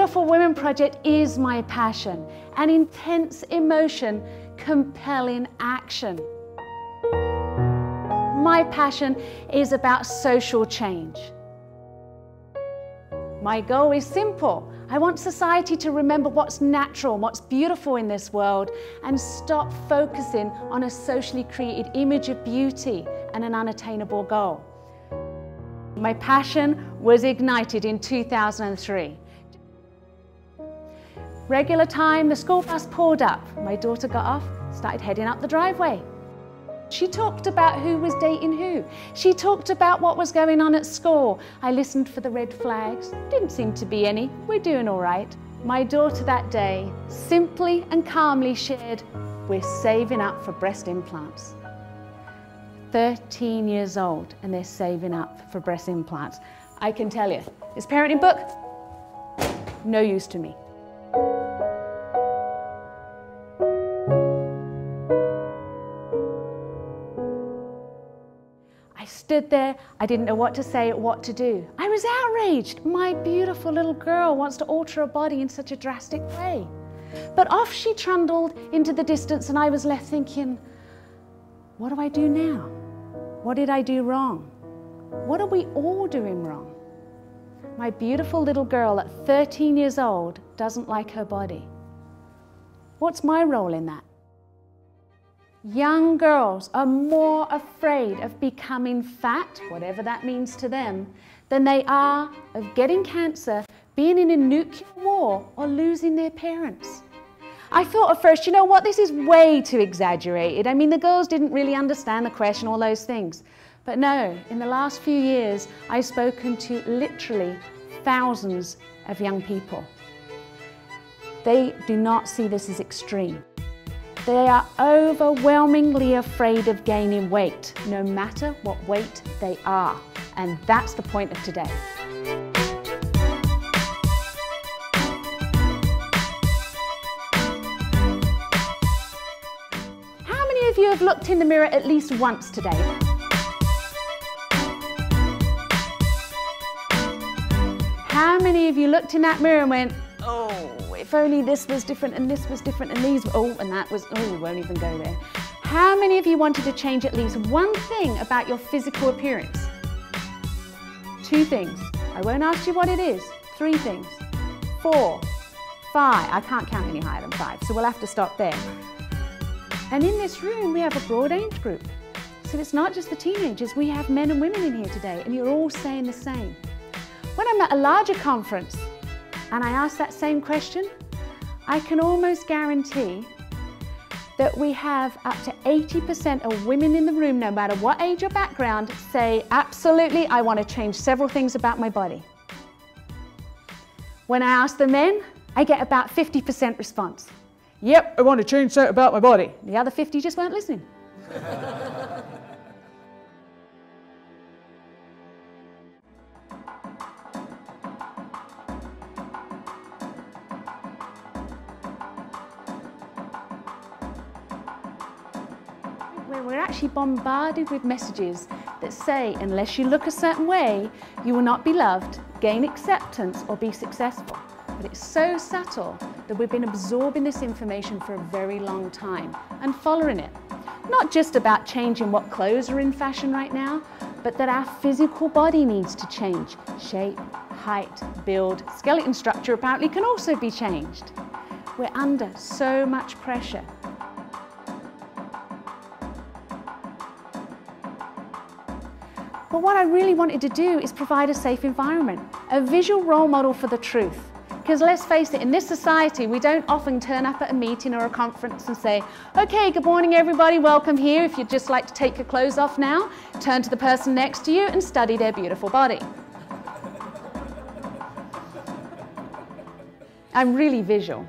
Beautiful Women project is my passion, an intense emotion, compelling action. My passion is about social change. My goal is simple. I want society to remember what's natural, what's beautiful in this world, and stop focusing on a socially created image of beauty and an unattainable goal. My passion was ignited in 2003. Regular time, the school bus pulled up. My daughter got off, started heading up the driveway. She talked about who was dating who. She talked about what was going on at school. I listened for the red flags. Didn't seem to be any. We're doing all right. My daughter that day simply and calmly shared, "We're saving up for breast implants." 13 years old and they're saving up for breast implants. I can tell you, this parenting book, no use to me. I stood there, I didn't know what to say or what to do. I was outraged. My beautiful little girl wants to alter her body in such a drastic way. But off she trundled into the distance and I was left thinking, what do I do now? What did I do wrong? What are we all doing wrong? My beautiful little girl at 13 years old doesn't like her body. What's my role in that? Young girls are more afraid of becoming fat, whatever that means to them, than they are of getting cancer, being in a nuclear war, or losing their parents. I thought at first, you know what, this is way too exaggerated. I mean, the girls didn't really understand the question, all those things. But no, in the last few years, I've spoken to literally thousands of young people. They do not see this as extreme. They are overwhelmingly afraid of gaining weight, no matter what weight they are. And that's the point of today. How many of you have looked in the mirror at least once today? How many of you looked in that mirror and went, oh, if only this was different and this was different and these, oh, and that was, oh, we won't even go there. How many of you wanted to change at least one thing about your physical appearance? 2 things. I won't ask you what it is. 3 things. 4, 5. I can't count any higher than 5, so we'll have to stop there. And in this room, we have a broad age group. So it's not just the teenagers, we have men and women in here today, and you're all saying the same. When I'm at a larger conference, and I ask that same question, I can almost guarantee that we have up to 80% of women in the room, no matter what age or background, say, absolutely, I want to change several things about my body. When I ask the men, I get about 50% response. Yep, I want to change that about my body. The other 50 just weren't listening. We're actually bombarded with messages that say, unless you look a certain way, you will not be loved, gain acceptance, or be successful. But it's so subtle that we've been absorbing this information for a very long time and following it. Not just about changing what clothes are in fashion right now, but that our physical body needs to change. Shape, height, build, skeleton structure apparently can also be changed. We're under so much pressure. But what I really wanted to do is provide a safe environment, a visual role model for the truth. Because let's face it, in this society, we don't often turn up at a meeting or a conference and say, okay, good morning everybody, welcome here. If you'd just like to take your clothes off now, turn to the person next to you and study their beautiful body. I'm really visual.